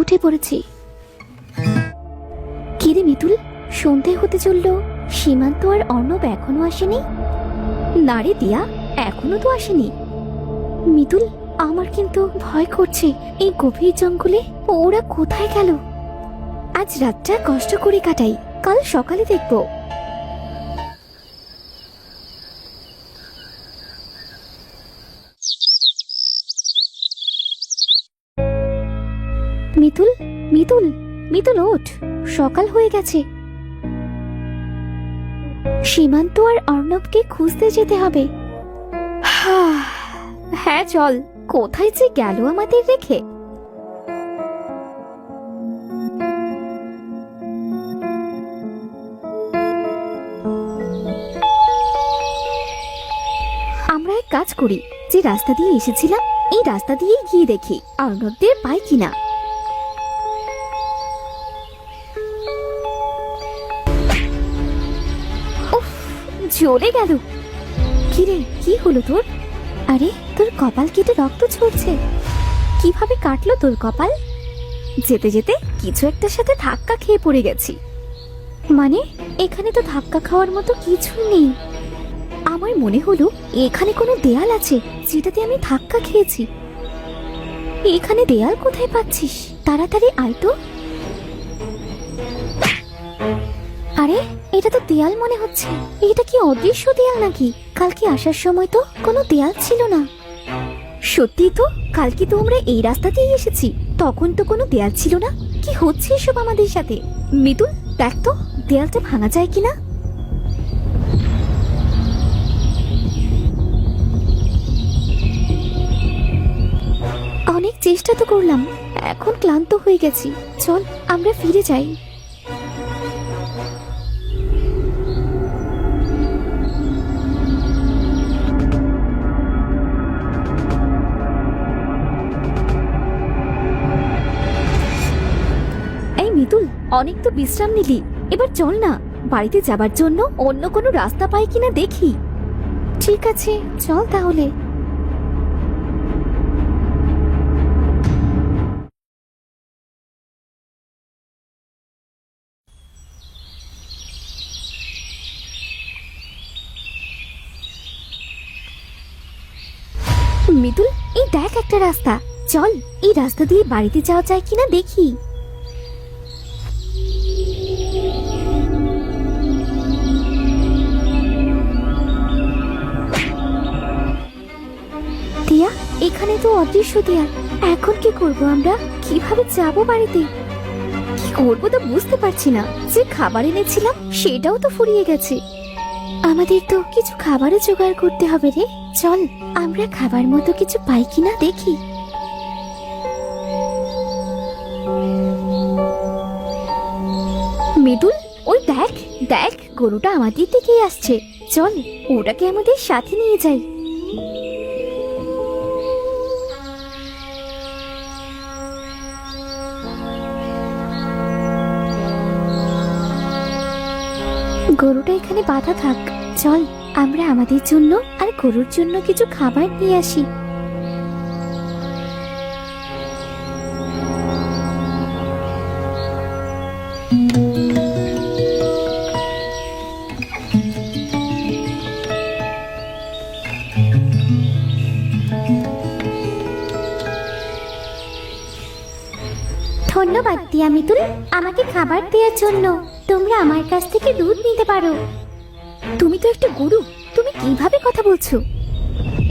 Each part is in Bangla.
উঠে পড়েছি। কিরে মিতুল, সন্ধে হতে চলল, সীমান্ত আর অর্ণব এখনো আসেনি? না রে দিয়া, এখনো তো আসেনি। মিতুল, আমার কিন্তু ভয় করছে। এই গভীর জঙ্গলে ওরা কোথায় গেল? আজ রাতটা কষ্ট করে কাটাই, কাল সকালে দেখব। মিতুল, মিতুল, মিতুল ওঠ, সকাল হয়ে গেছে। সীমান্ত আর অর্ণবকে খুঁজতে যেতে হবে। হ্যাঁ চল, কোথায় যে গেল আমাদের রেখে। আমরা এক কাজ করি, যে রাস্তা দিয়ে এসেছিলাম এই রাস্তা দিয়ে গিয়ে দেখি অর্ণবদের পাই কিনা। চলে গেল। কিরে, কি হলো তোর? আরে, তোর কপাল কেটে রক্ত ঝরছে। কিভাবে কাটলো তোর কপাল? যেতে যেতে কিছু একটার সাথে ধাক্কা খেয়ে পড়ে গেছি। মানে, এখানে তো ধাক্কা খাওয়ার মতো কিছু নেই। আমার মনে হলো এখানে কোনো দেয়াল আছে যেটাতে আমি ধাক্কা খেয়েছি। এখানে দেয়াল কোথায় পাচ্ছিস? তাড়াতাড়ি আয় তো। আরে, এটা তো দেয়াল মনে হচ্ছে। এটা কি অদৃশ্য দেয়াল নাকি? কালকে আসার সময় তো কোনো দেয়াল ছিল না। সত্যি তো, কালকে তো আমরা এই রাস্তা দিয়ে এসেছি, তখন তো কোনো দেয়াল ছিল না। কি হচ্ছে এসব আমাদের সাথে? মিতুল, দেখ তো দেয়ালটা ভাঙা যায় কিনা। অনেক চেষ্টা তো করলাম, এখন ক্লান্ত হয়ে গেছি। চল আমরা ফিরে যাই। মিতুল, অনেক তো বিশ্রাম নিলি, এবার চল না, বাড়িতে যাবার জন্য অন্য কোনো রাস্তা পাই কিনা দেখি। ঠিক আছে, চল তাহলে। মিতুল, এই দেখ একটা রাস্তা, চল এই রাস্তা দিয়ে বাড়িতে যাওয়া যায় কিনা দেখি। দিয়া, এখানে তো অদৃশ্য দেয়াল। এখন কি করব আমরা? কিভাবে যাব বাড়িতে? কি করবো তো বুঝতে পারছি না। যে খাবার এনেছিলাম সেটাও তো ফুরিয়ে গেছে। আমাদের তো কিছু খাবারও জোগাড় করতে হবে রে। চল আমরা খাবার মতো কিছু পাই কিনা দেখি। মিতুল, ওই দেখ দেখ, গরুটা আমাদের দিকেই আসছে। চল ওটাকে আমাদের সাথে নিয়ে যাই। গরুটা এখানে বাঁধা থাক। চল আমরা আমাদের জন্য আর গরুর জন্য কিছু খাবার নিয়ে আসি। ধন্যবাদ দিয়া মিতুল, আমাকে খাবার দেওয়ার জন্য। তোমরা আমার কাছ থেকে দুধ নিতে পারো। তুমি তো একটা গরু, তুমি কিভাবে কথা বলছো?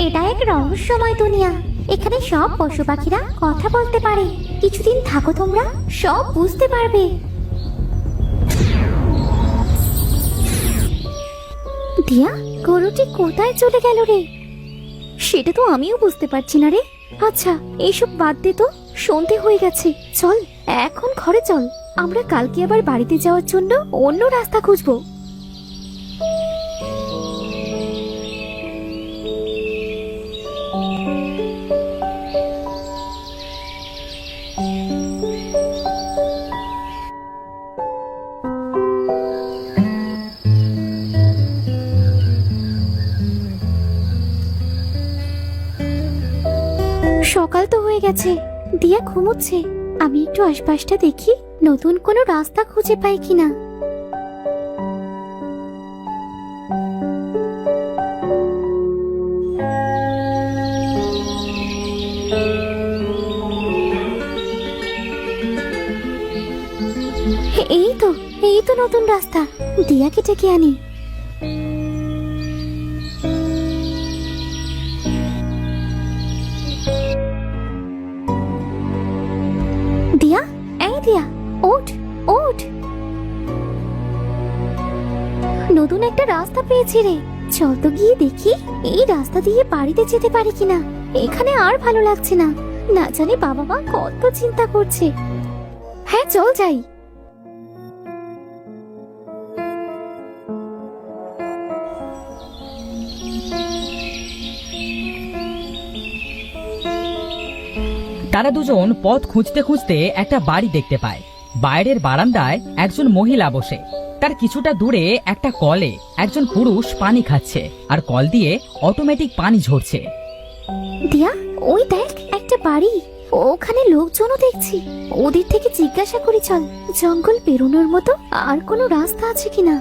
এটা এক রহস্যময় দুনিয়া, এখানে সব পশু পাখিরা কথা বলতে পারে। কিছুদিন থাকো, তোমরা সব বুঝতে পারবে। দিয়া, গরুটি কোথায় চলে গেল রে? সেটা তো আমিও বুঝতে পারছি না রে। আচ্ছা, এইসব বাদ দে তো, সন্ধে হয়ে গেছে। চল এখন ঘরে চল, আমরা কালকে আবার বাড়িতে যাওয়ার জন্য অন্য রাস্তা খুঁজবো। সকাল তো হয়ে গেছে, দিয়া ঘুমোচ্ছে। আমি একটু আশপাশটা দেখি, নতুন কোনো রাস্তা খুঁজে পাই কিনা। এই তো নতুন রাস্তা। দিয়াকে ডেকে আনি। দিয়া, এই দিয়া, ওঠ ওঠ। নতুন একটা রাস্তা পেয়েছি রে। চল তো গিয়ে দেখি এই রাস্তা দিয়ে বাড়িতে যেতে পারি কিনা। এখানে আর ভালো লাগছে না। না জানি বাবা মা কত চিন্তা করছে। হ্যাঁ চল যাই। তারা দুজন পথ খুঁজতে খুঁজতে একটা বাড়ি দেখতে পায়। বাইরের বারান্দায় একজন মহিলা বসে। তার কিছুটা দূরে একটা কলে একজন পুরুষ পানি খাচ্ছে, আর কল দিয়ে অটোমেটিক পানি ঝরছে। দিয়া, ওই দেখ একটা বাড়ি। ওখানে লোকজনও দেখছি। ওদের থেকে জিজ্ঞাসা করি চল, জঙ্গল পেরোনোর মতো আর কোনো রাস্তা আছে কিনা।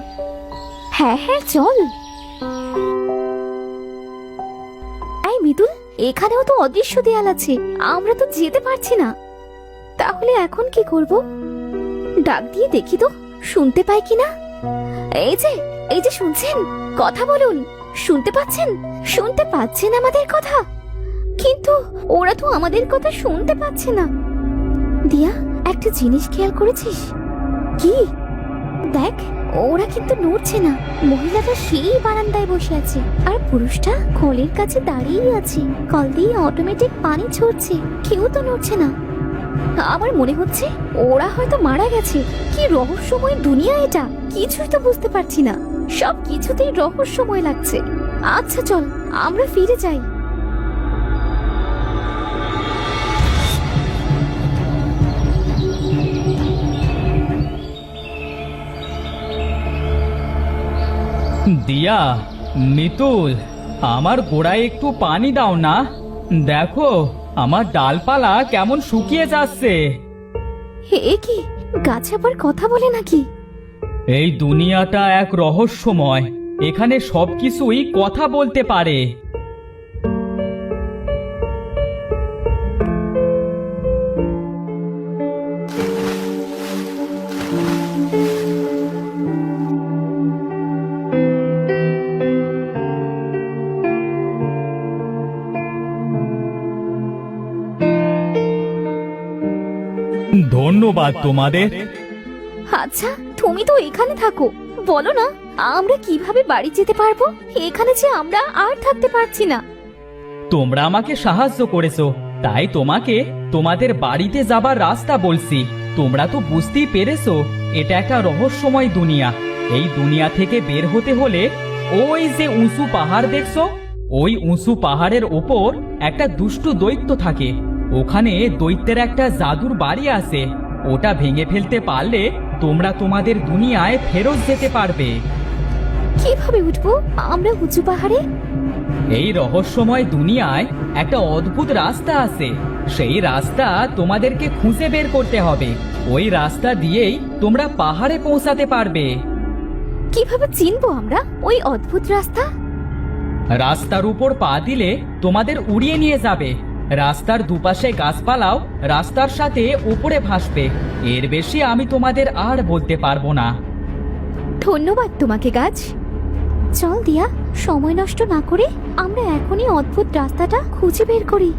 হ্যাঁ হ্যাঁ চল। এই মৃদুল, এখানেও তো অদৃশ্য দেয়াল আছে। আমরা তো যেতে পারছি না। তাহলে এখন কি করব? ডাক দিয়ে দেখি তো, শুনতে পাই কিনা। এই যে শুনছেন? কথা বলুন। শুনতে পাচ্ছেন? শুনতে পাচ্ছেন আমাদের কথা? কিন্তু ওরা তো আমাদের কথা শুনতে পাচ্ছে না। দিয়া, একটা জিনিস খেয়াল করেছিস? কি? দেখ, ওরা কিন্তু নড়ছে না। মহিলাটা সেই বারান্দায় বসে আছে, আর পুরুষটা কলের কাছে দাঁড়িয়ে আছে। কল দিয়ে অটোমেটিক পানি ঝরছে, কেউ তো নড়ছে না। আমার মনে হচ্ছে ওরা হয়তো মারা গেছে। কি রহস্যময় দুনিয়া এটা! কিছুই তো বুঝতে পারছি না। সব কিছুতেই রহস্যময় লাগছে। আচ্ছা চল, আমরা ফিরে যাই। দিয়া, মিতুল, আমার গোড়ায় একটু পানি দাও না। দেখো আমার ডালপালা কেমন শুকিয়ে যাচ্ছে। হে কি, গাছ আবার কথা বলে নাকি? এই দুনিয়াটা এক রহস্যময়। এখানে সবকিছুই কথা বলতে পারে। ধন্যবাদ তোমাদের। আচ্ছা, তুমি তো এখানে থাকো। বলো না, আমরা কিভাবে বাড়ি যেতে পারবো? এখানে যে আমরা আর থাকতে পারছি না। তোমরা আমাকে সাহায্য করেছো, তাই তোমাকে তোমাদের বাড়িতে যাবার রাস্তা বলছি। তোমরা তো বুঝতেই পেরেছো এটা একটা রহস্যময় দুনিয়া। এই দুনিয়া থেকে বের হতে হলে ওই যে উঁচু পাহাড় দেখছো, ওই উঁচু পাহাড়ের ওপর একটা দুষ্টু দৈত্য থাকে। ওখানে দৈত্যের একটা জাদুর বাড়ি আছে। ওটা ভেঙে ফেলতে পারলে তোমরা তোমাদের দুনিয়ায় ফেরত যেতে পারবে। কিভাবে উঠবো আমরা উঁচু পাহাড়ে? এই রহস্যময় দুনিয়ায় একটা অদ্ভুত রাস্তা আছে। সেই রাস্তা তোমাদেরকে খুঁজে বের করতে হবে। ওই রাস্তা দিয়েই তোমরা পাহাড়ে পৌঁছাতে পারবে। কিভাবে চিনবো আমরা ওই অদ্ভুত রাস্তা? রাস্তার উপর পা দিলে তোমাদের উড়িয়ে নিয়ে যাবে। রাস্তার দুপাশে গাছপালাও রাস্তার সাথে উপরে ভাসবে। এর বেশি আমি তোমাদের আর বলতে পারবো না। ধন্যবাদ তোমাকে গাছ। চল দিয়া, সময় নষ্ট না করে আমরা এখনই অদ্ভুত রাস্তাটা খুঁজে বের করি।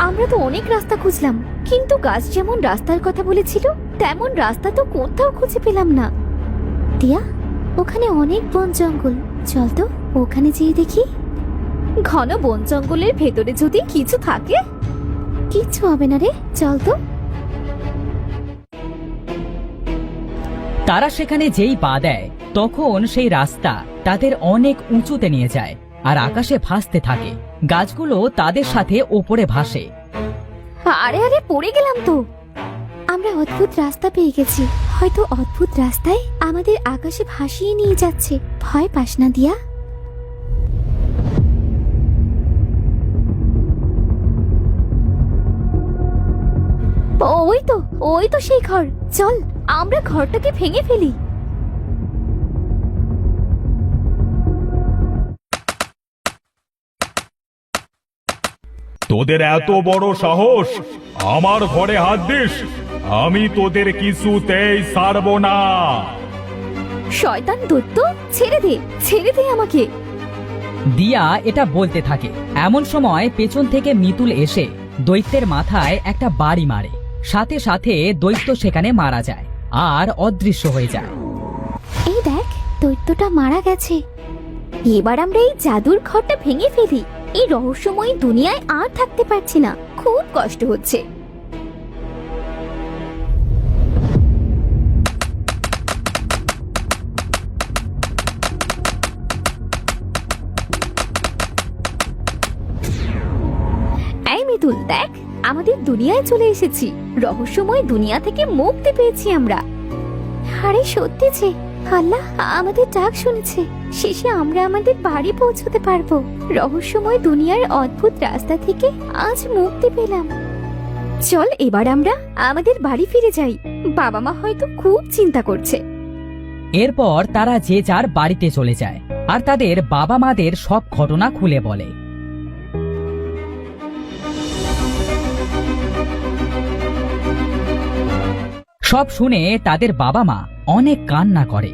আমরা তো অনেক রাস্তা খুঁজলাম, কিন্তু গাছ যেমন রাস্তার কথা বলেছিল তেমন রাস্তা তো কোথাও খুঁজে পেলাম না। দিয়া, ওখানে অনেক বন জঙ্গল। চল তো ওখানে যেয়ে দেখি। ঘন বন জঙ্গলের ভেতরে যদি কিছু থাকে? কিচ্ছু হবে না রে, চল তো। তারা সেখানে যেই পা দেয়, তখন সেই রাস্তা তাদের অনেক উঁচুতে নিয়ে যায়, আর আকাশে ভাসতে থাকে। গাছগুলো তাদের সাথে ওপরে ভাসে। আরে আরে, পড়ে গেলাম তো। আমরা অদ্ভুত রাস্তা পেয়ে গেছি। হয়তো অদ্ভুত রাস্তায় আমাদের আকাশে ভাসিয়ে নিয়ে যাচ্ছে। ভয় পাস না দিয়া। ওই তো সেই ঘর। চল আমরা ঘরটাকে ভেঙে ফেলি। তোদের এত বড় সাহস আমার ঘরে হাত দিস, আমি তোদের কিছুতেই ছাড়ব না। শয়তান দৈত্য, ছেড়ে দে আমাকে। দিয়া এটা বলতে থাকে। এমন সময় পেছন থেকে মিতুল এসে দৈত্যের মাথায় একটা বাড়ি মারে। সাথে সাথে দৈত্য সেখানে মারা যায় আর অদৃশ্য হয়ে যায়। এই দেখ, দৈত্যটা মারা গেছে। এবার আমরা এই জাদুর ঘরটা ভেঙে ফেলি। এই রহস্যময়ী দুনিয়ায় আর থাকতে পারছি না, খুব কষ্ট হচ্ছে। এই মিতুল দেখ, আমাদের দুনিয়ায় চলে এসেছি। রহস্যময় দুনিয়া থেকে মুক্তি পেয়েছি আমরা। আরে সত্যি যে, আল্লাহ আমাদের ডাক শুনেছে। শেষে আমরা আমাদের বাড়ি পৌঁছতে পারবো। রহস্যময় দুনিয়ার অদ্ভুত রাস্তা থেকে আজ মুক্তি পেলাম। চল এবার আমরা আমাদের বাড়ি ফিরে যাই। বাবা মা হয়তো খুব চিন্তা করছে। এরপর তারা যে যার বাড়িতে চলে যায় আর তাদের বাবা মাদের সব ঘটনা খুলে বলে। সব শুনে তাদের বাবা মা অনেক কান্না করে।